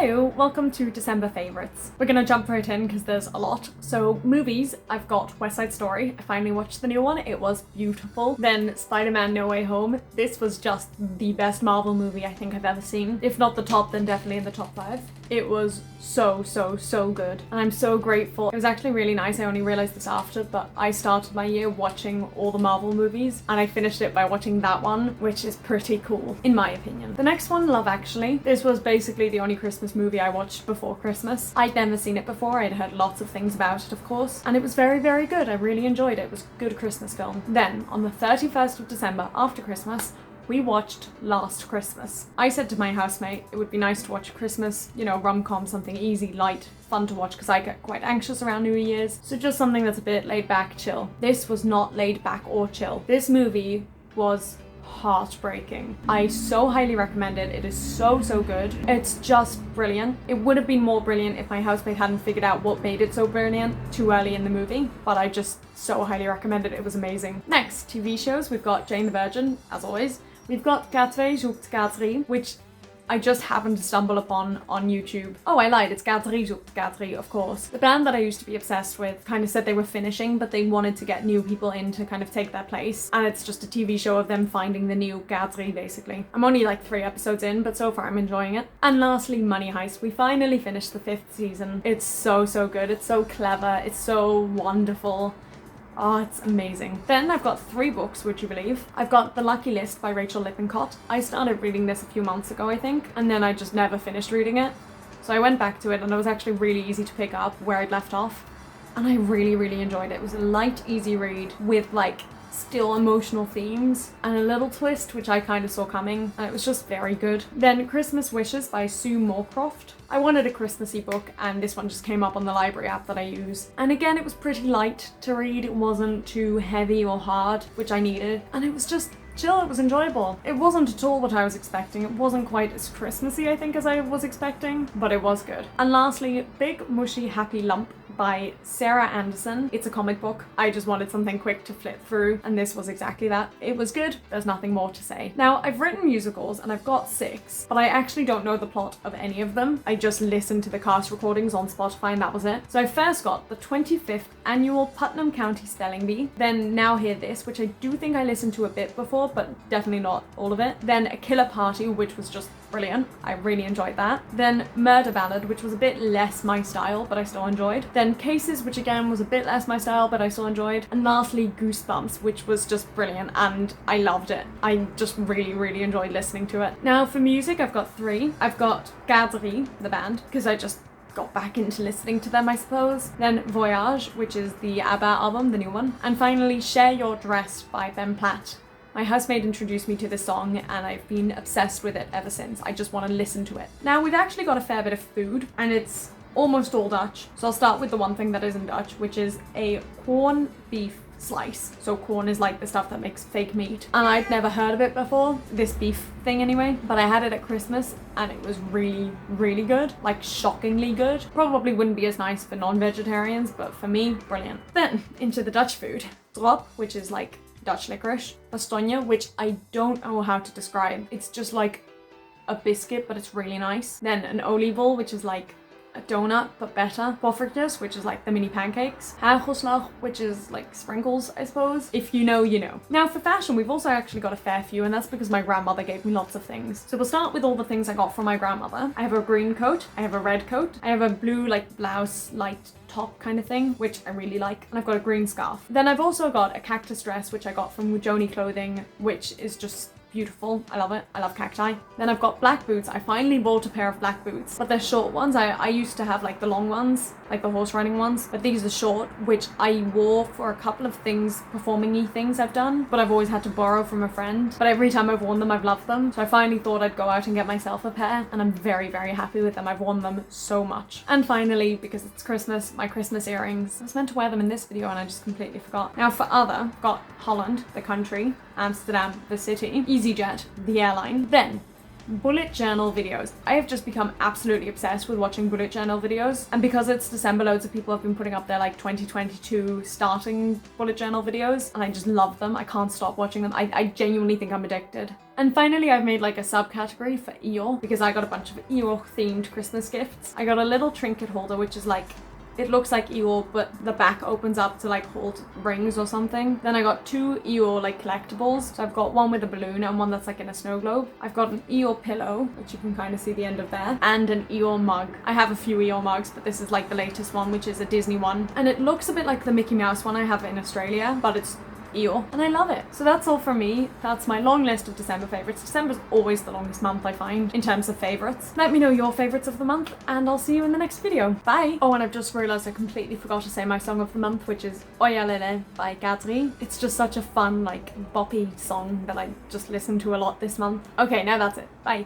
Hello, welcome to December favourites. We're gonna jump right in because there's a lot. So movies, I've got West Side Story. I finally watched the new one. It was beautiful. Then Spider-Man No Way Home. This was just the best Marvel movie I think I've ever seen. If not the top, then definitely in the top 5. It was so good. And I'm so grateful. It was actually really nice. I only realised this after, but I started my year watching all the Marvel movies and I finished it by watching that one, which is pretty cool, in my opinion. The next one, Love Actually. This was basically the only Christmas movie I watched before Christmas. I'd never seen it before. I'd heard lots of things about it, of course, and it was very good. I really enjoyed it. It was a good Christmas film. Then, on the 31st of December, after Christmas, we watched Last Christmas. I said to my housemate it would be nice to watch a Christmas, rom-com, something easy, light, fun to watch because I get quite anxious around New Year's. So just something that's a bit laid back, chill. This was not laid back or chill. This movie was heartbreaking. I so highly recommend it. It is so good. It's just brilliant. It would have been more brilliant if my housemate hadn't figured out what made it so brilliant too early in the movie, but I just so highly recommend it. It was amazing. Next, TV shows, we've got Jane the Virgin, as always. We've got Quatre Zoekt Quatre, which I just happened to stumble upon on YouTube. Oh, I lied, it's Quatre Zoekt Quatre, of course. The band that I used to be obsessed with kind of said they were finishing, but they wanted to get new people in to kind of take their place. And it's just a TV show of them finding the new Quatre, basically. I'm only like 3 episodes in, but so far I'm enjoying it. And lastly, Money Heist. We finally finished the 5th season. It's so good. It's so clever. It's so wonderful. Oh, it's amazing. Then I've got 3 books, would you believe? I've got The Lucky List by Rachel Lippincott. I started reading this a few months ago, I think, and then I just never finished reading it. So I went back to it and it was actually really easy to pick up where I'd left off. And I really enjoyed it. It was a light, easy read with like still emotional themes and a little twist which I kind of saw coming, and it was just very good. Then Christmas Wishes by Sue Moorcroft. I wanted a Christmassy book and this one just came up on the library app that I use. And again, it was pretty light to read. It wasn't too heavy or hard, which I needed, and it was just chill. It was enjoyable. It wasn't at all what I was expecting. It wasn't quite as Christmassy, I think, as I was expecting, but it was good. And lastly, Big Mushy Happy Lump by Sarah Anderson. It's a comic book. I just wanted something quick to flip through, and this was exactly that. It was good. There's nothing more to say. Now, I've written musicals and I've got 6, but I actually don't know the plot of any of them. I just listened to the cast recordings on Spotify and that was it. So I first got the 25th annual Putnam County Spelling Bee, then Now Hear This, which I do think I listened to a bit before, but definitely not all of it. Then A Killer Party, which was just brilliant. I really enjoyed that. Then Murder Ballad, which was a bit less my style, but I still enjoyed. Then Cases, which again was a bit less my style, but I still enjoyed. And lastly, Goosebumps, which was just brilliant and I loved it. I just really enjoyed listening to it. Now for music, I've got 3. I've got Gadri, the band, because I just got back into listening to them, I suppose. Then Voyage, which is the ABBA album, the new one. And finally, Share Your Dress by Ben Platt. My housemate introduced me to this song and I've been obsessed with it ever since. I just want to listen to it. Now, we've actually got a fair bit of food and it's almost all Dutch. So I'll start with the one thing that isn't Dutch, which is a corned beef slice. So corn is like the stuff that makes fake meat. And I'd never heard of it before, this beef thing anyway, but I had it at Christmas and it was really good, like shockingly good. Probably wouldn't be as nice for non-vegetarians, but for me, brilliant. Then into the Dutch food. Drop, which is like Dutch licorice. Pastogne, which I don't know how to describe. It's just like a biscuit, but it's really nice. Then an oliebol, which is like a donut, but better. Poffertjes, which is like the mini pancakes. Hagelslag, which is like sprinkles, I suppose. If you know, you know. Now for fashion, we've also actually got a fair few, and that's because my grandmother gave me lots of things. So we'll start with all the things I got from my grandmother. I have a green coat, I have a red coat, I have a blue like blouse, light top kind of thing, which I really like, and I've got a green scarf. Then I've also got a cactus dress, which I got from Wujoni Clothing, which is just beautiful. I love it. I love cacti. Then I've got black boots. I finally bought a pair of black boots, but they're short ones. I used to have like the long ones, like the horse riding ones, but these are short, which I wore for a couple of things, performing-y things I've done, but I've always had to borrow from a friend. But every time I've worn them, I've loved them. So I finally thought I'd go out and get myself a pair, and I'm very happy with them. I've worn them so much. And finally, because it's Christmas, my Christmas earrings. I was meant to wear them in this video and I just completely forgot. Now for other, I've got Holland, the country, Amsterdam, the city, EasyJet, the airline. Then bullet journal videos. I have just become absolutely obsessed with watching bullet journal videos, and because it's December, loads of people have been putting up their like 2022 starting bullet journal videos, and I just love them. I can't stop watching them. I genuinely think I'm addicted. And finally, I've made like a subcategory for Eeyore because I got a bunch of Eeyore themed Christmas gifts. I got a little trinket holder, which is like, it looks like Eeyore, but the back opens up to like hold rings or something. Then I got 2 Eeyore like collectibles. So I've got one with a balloon and one that's like in a snow globe. I've got an Eeyore pillow, which you can kind of see the end of there, and an Eeyore mug. I have a few Eeyore mugs, but this is like the latest one, which is a Disney one. And it looks a bit like the Mickey Mouse one I have in Australia, but it's Eeyore, and I love it. So that's all from me. That's my long list of December favorites. December's always the longest month I find in terms of favorites. Let me know your favorites of the month, and I'll see you in the next video. Bye! Oh, and I've just realized I completely forgot to say my song of the month, which is Oya Lele by Gadri. It's just such a fun, like, boppy song that I just listened to a lot this month. Okay, now that's it. Bye.